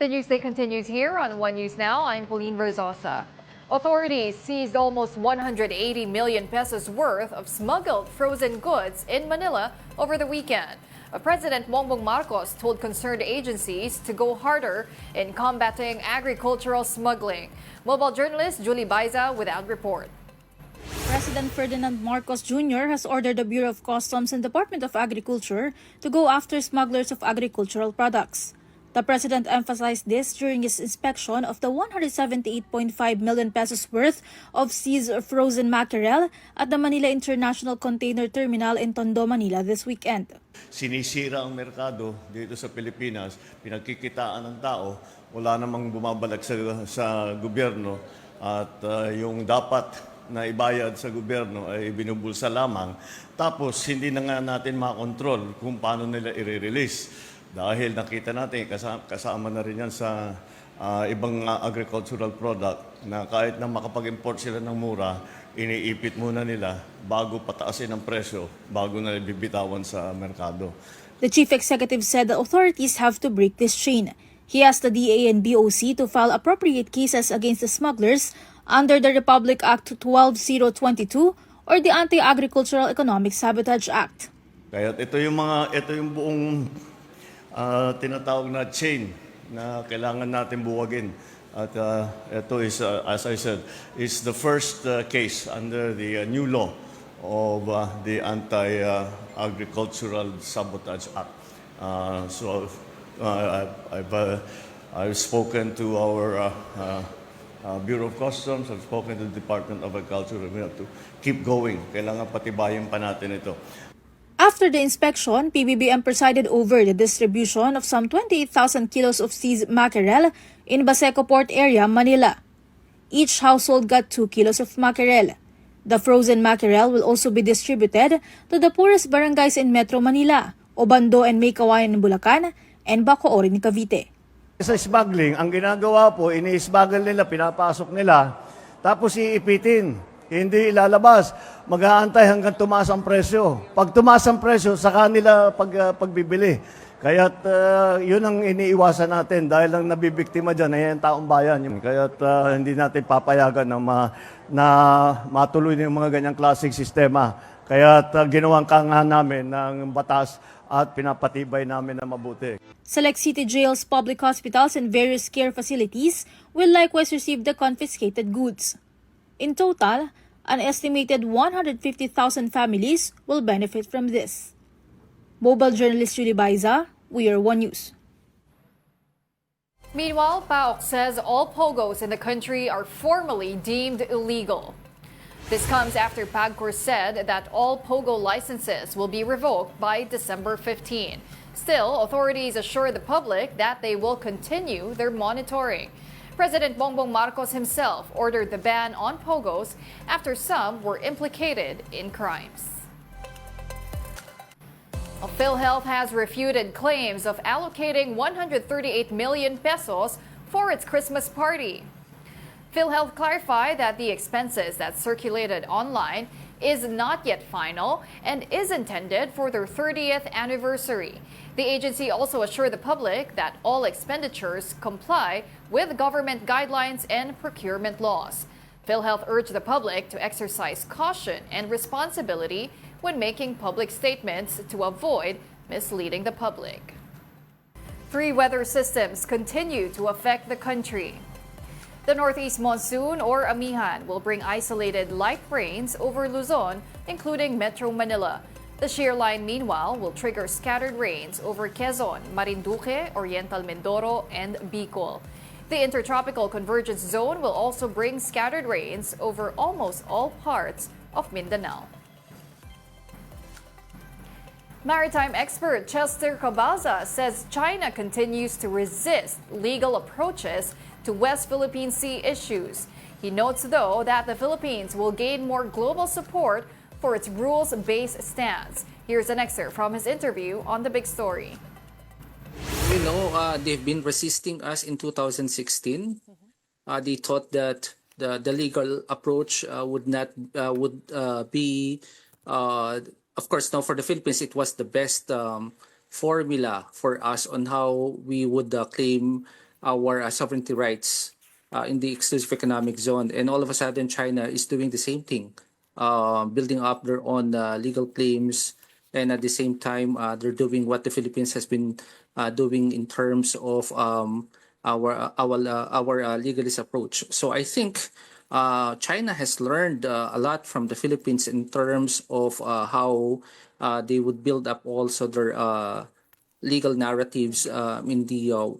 The newsday continues here on One News Now. I'm Pauline Verzosa. Authorities seized almost 180 million pesos worth of smuggled frozen goods in Manila over the weekend. President Bongbong Marcos told concerned agencies to go harder in combating agricultural smuggling. Mobile journalist Julie Baiza with our report. President Ferdinand Marcos Jr. has ordered the Bureau of Customs and Department of Agriculture to go after smugglers of agricultural products. The president emphasized this during his inspection of the 178.5 million pesos worth of seized frozen mackerel at the Manila International Container Terminal in Tondo, Manila this weekend. Sinisira ang merkado dito sa Pilipinas, pinagkikitaan ng tao, wala namang bumabalak sa gobyerno at yung dapat na ibayad sa gobyerno ay binubulsa lamang. Tapos hindi na nga natin makontrol kung paano nila i-release. Dahil nakita natin, kasama na rin yan sa ibang agricultural product na kahit na makapag-import sila ng mura, iniipit muna nila bago pataasin ang presyo, bago na bibitawan sa merkado. The chief executive said the authorities have to break this chain. He asked the DA and BOC to file appropriate cases against the smugglers under the Republic Act 12022 or the Anti-Agricultural Economic Sabotage Act. Kaya ito yung buong tinatawag na chain na kailangan natin buwagin. At ito is, as I said, is the first case under the new law of the Anti-Agricultural Sabotage Act. I've spoken to our Bureau of Customs, I've spoken to the Department of Agriculture. We have to keep going. Kailangan patibayin pa natin ito. After the inspection, PBBM presided over the distribution of some 28,000 kilos of seized mackerel in Baseco Port area, Manila. Each household got 2 kilos of mackerel. The frozen mackerel will also be distributed to the poorest barangays in Metro Manila, Obando and Maykawayan in Bulacan, and Bacoor in Cavite. Sa smuggling, ang ginagawa po, ini-smuggle nila, pinapasok nila, tapos iipitin. Hindi ilalabas. Mag-aantay hanggang tumaas ang presyo. Pag tumaas ang presyo, sa kanila pagbibili. Kaya't yun ang iniiwasan natin dahil ang nabibiktima dyan ay ang taong bayan. Kaya't hindi natin papayagan na matuloy na yung mga ganyang klaseng sistema. Kaya't ginawang kangahan namin ng batas at pinapatibay namin na mabuti. Select city jails, public hospitals, and various care facilities will likewise receive the confiscated goods. In total, an estimated 150,000 families will benefit from this. Mobile journalist Julie Baiza, We Are One News. Meanwhile, PAOK says all POGOs in the country are formally deemed illegal. This comes after PAGCOR said that all POGO licenses will be revoked by December 15. Still, authorities assure the public that they will continue their monitoring. President Bongbong Marcos himself ordered the ban on POGOs after some were implicated in crimes. PhilHealth has refuted claims of allocating 138 million pesos for its Christmas party. PhilHealth clarified that the expenses that circulated online is not yet final and is intended for their 30th anniversary. The agency also assured the public that all expenditures comply with government guidelines and procurement laws. PhilHealth urged the public to exercise caution and responsibility when making public statements to avoid misleading the public. 3 weather systems continue to affect the country. The northeast monsoon, or Amihan, will bring isolated light rains over Luzon, including Metro Manila. The shear line, meanwhile, will trigger scattered rains over Quezon, Marinduque, Oriental Mindoro, and Bicol. The intertropical convergence zone will also bring scattered rains over almost all parts of Mindanao. Maritime expert Chester Cabaza says China continues to resist legal approaches to West Philippine Sea issues. He notes, though, that the Philippines will gain more global support for its rules-based stance. Here's an excerpt from his interview on The Big Story. They've been resisting us in 2016. They thought that the legal approach would be, of course, now for the Philippines, it was the best formula for us on how we would claim our sovereignty rights in the exclusive economic zone. And all of a sudden, China is doing the same thing, building up their own legal claims. And at the same time, they're doing what the Philippines has been doing in terms of our legalist approach. So I think China has learned a lot from the Philippines in terms of how they would build up also their legal narratives in the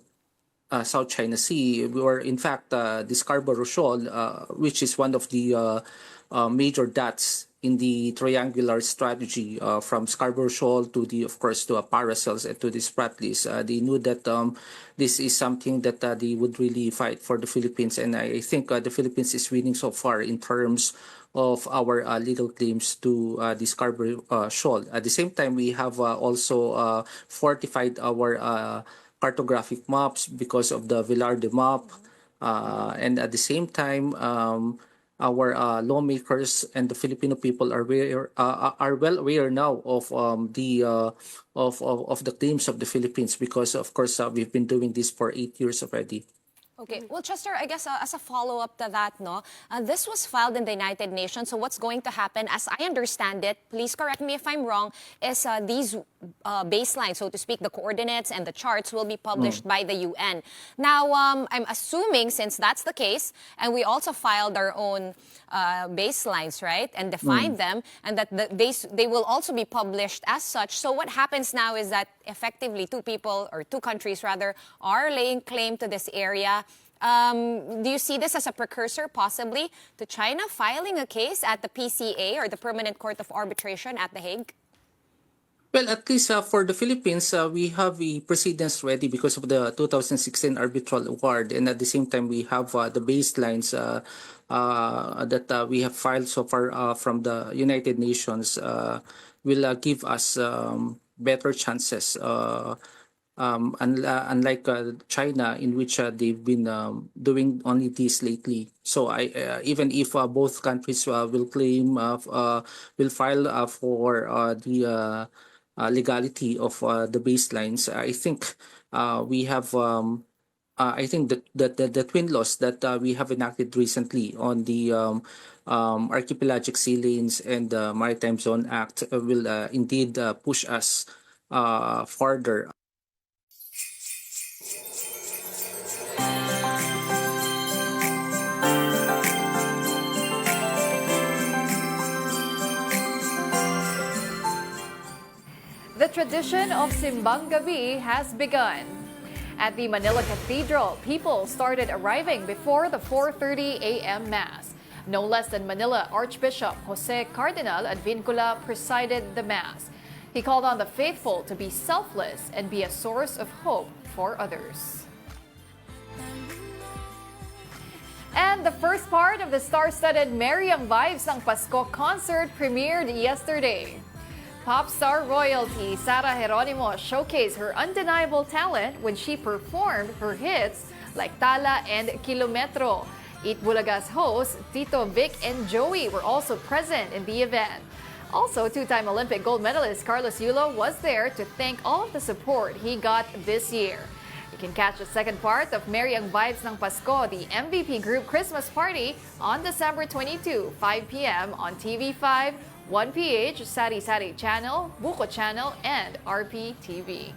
South China Sea, where in fact the Scarborough Shoal, which is one of the major dots in the triangular strategy from Scarborough Shoal to the, of course, to Paracels and to the Spratlys. They knew that this is something that they would really fight for the Philippines, and I think the Philippines is winning so far in terms of our legal claims to the Scarborough Shoal. At the same time, we have also fortified our cartographic maps because of the Velarde map, and at the same time, our lawmakers and the Filipino people are well aware now of the claims of the Philippines because, of course, we've been doing this for 8 years already. Okay. Well, Chester, I guess as a follow-up to that, no, this was filed in the United Nations. So what's going to happen, as I understand it, please correct me if I'm wrong, is these baselines, so to speak, the coordinates and the charts will be published by the UN. Now, I'm assuming since that's the case, and we also filed our own baselines, right, and defined them, and that they will also be published as such. So what happens now is that effectively two countries rather, are laying claim to this area. Do you see this as a precursor possibly to China filing a case at the PCA or the Permanent Court of Arbitration at The Hague? Well, at least for the Philippines, we have a precedence ready because of the 2016 arbitral award, and at the same time, we have the baselines that we have filed so far from the United Nations will give us better chances. Unlike China, in which they've been doing only this lately. So even if both countries will claim, will file for the legality of the baselines, I think we have. I think that the twin laws that we have enacted recently on the Archipelagic Sea Lanes and the Maritime Zone Act will indeed push us further. The tradition of Simabang Gabi has begun. At the Manila Cathedral, people started arriving before the 4:30 a.m. Mass. No less than Manila Archbishop Jose Cardinal Advincula presided the Mass. He called on the faithful to be selfless and be a source of hope for others. And the first part of the star-studded Merryang Vibes ng Pasko concert premiered yesterday. Pop star royalty Sara Geronimo showcased her undeniable talent when she performed her hits like Tala and Kilometro. Eat Bulaga's hosts Tito, Vic, and Joey were also present in the event. Also, two-time Olympic gold medalist Carlos Yulo was there to thank all of the support he got this year. You can catch the second part of Merryang Vibes ng Pasko, the MVP Group Christmas Party, on December 22, 5 p.m. on TV5, 1PH, Sari Sari Channel, Buko Channel, and RPTV.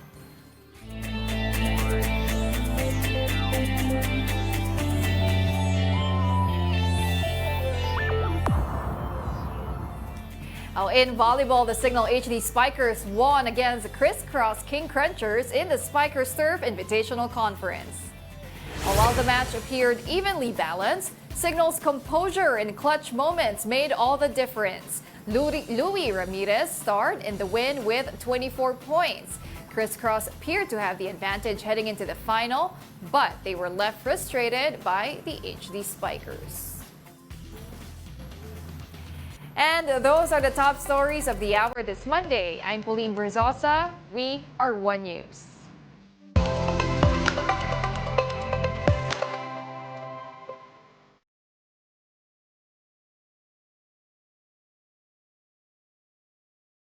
In volleyball, the Signal HD Spikers won against the Crisscross King Crunchers in the Spikers Turf Invitational Conference. While the match appeared evenly balanced, Signal's composure and clutch moments made all the difference. Louis Ramirez starred in the win with 24 points. Crisscross appeared to have the advantage heading into the final, but they were left frustrated by the HD Spikers. And those are the top stories of the hour this Monday. I'm Pauline Berzosa. We are One News.